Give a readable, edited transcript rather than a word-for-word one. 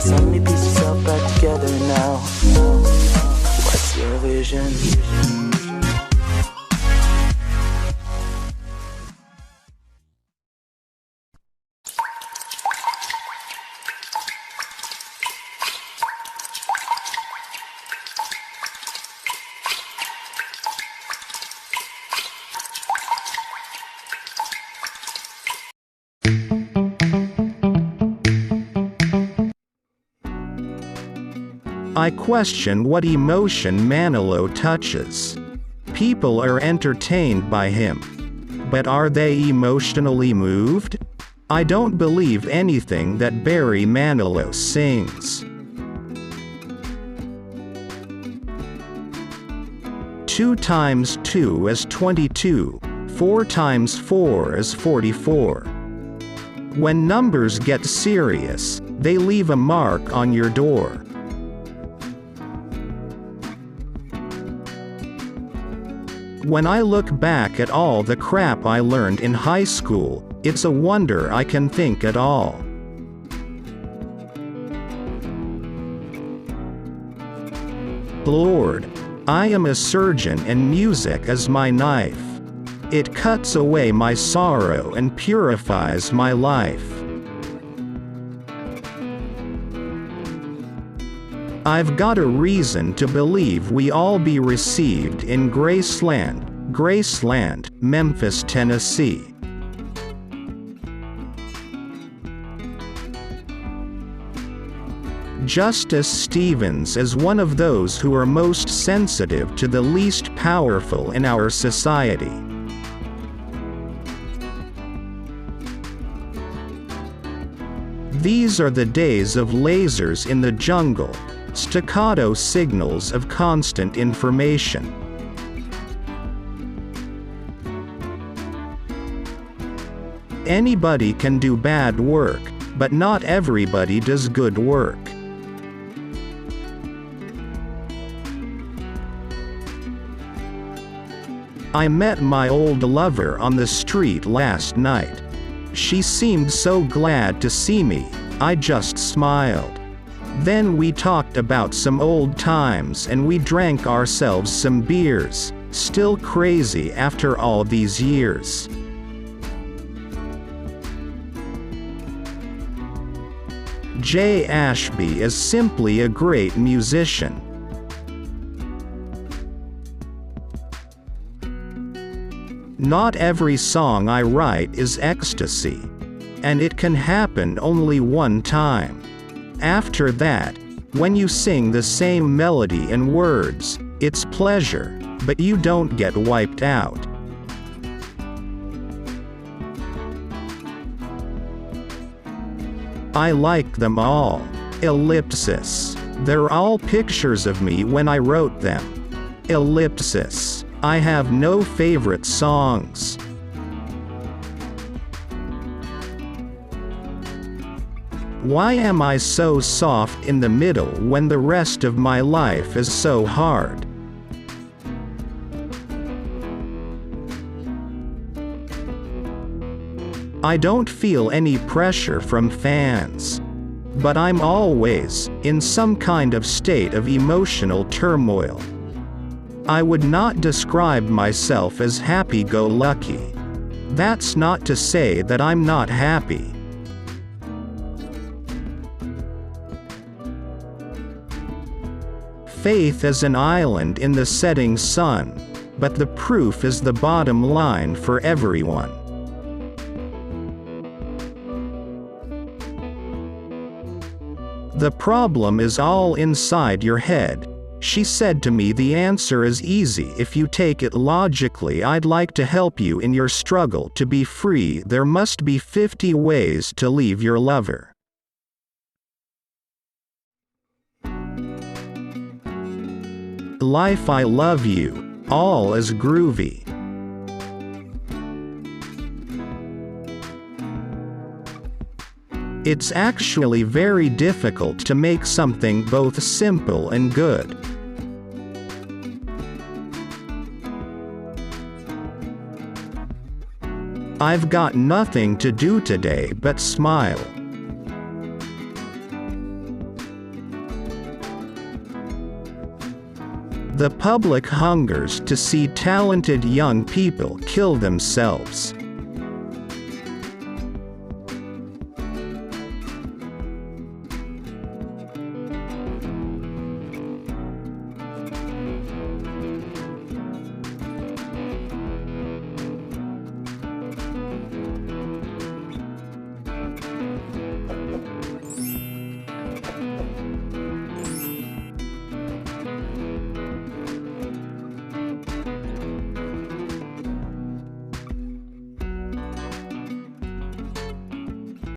piece, how many pieces all back together now? What's your vision? I question what emotion Manilow touches. People are entertained by him. But are they emotionally moved? I don't believe anything that Barry Manilow sings. 2 times 2 is 22, 4 times 4 is 44. When numbers get serious, they leave a mark on your door. When I look back at all the crap I learned in high school, it's a wonder I can think at all. Lord, I am a surgeon and music is my knife. It cuts away my sorrow and purifies my life. I've got a reason to believe we all be received in Graceland, Memphis, Tennessee. Justice Stevens is one of those who are most sensitive to the least powerful in our society. These are the days of lasers in the jungle, staccato signals of constant information. Anybody can do bad work, but not everybody does good work. I met my old lover on the street last night. She seemed so glad to see me, I just smiled. Then we talked about some old times and we drank ourselves some beers, still crazy after all these years. Jay Ashby is simply a great musician. Not every song I write is ecstasy. And it can happen only one time. After that, when you sing the same melody and words, it's pleasure, but you don't get wiped out. I like them all. Ellipsis. They're all pictures of me when I wrote them. Ellipsis. I have no favorite songs. Why am I so soft in the middle when the rest of my life is so hard? I don't feel any pressure from fans. But I'm always in some kind of state of emotional turmoil. I would not describe myself as happy-go-lucky. That's not to say that I'm not happy. Faith is an island in the setting sun, but the proof is the bottom line for everyone. The problem is all inside your head. She said to me, the answer is easy if you take it logically. I'd like to help you in your struggle to be free. There must be 50 ways to leave your lover. Life, I love you, all is groovy. It's actually very difficult to make something both simple and good. I've got nothing to do today but smile. The public hungers to see talented young people kill themselves.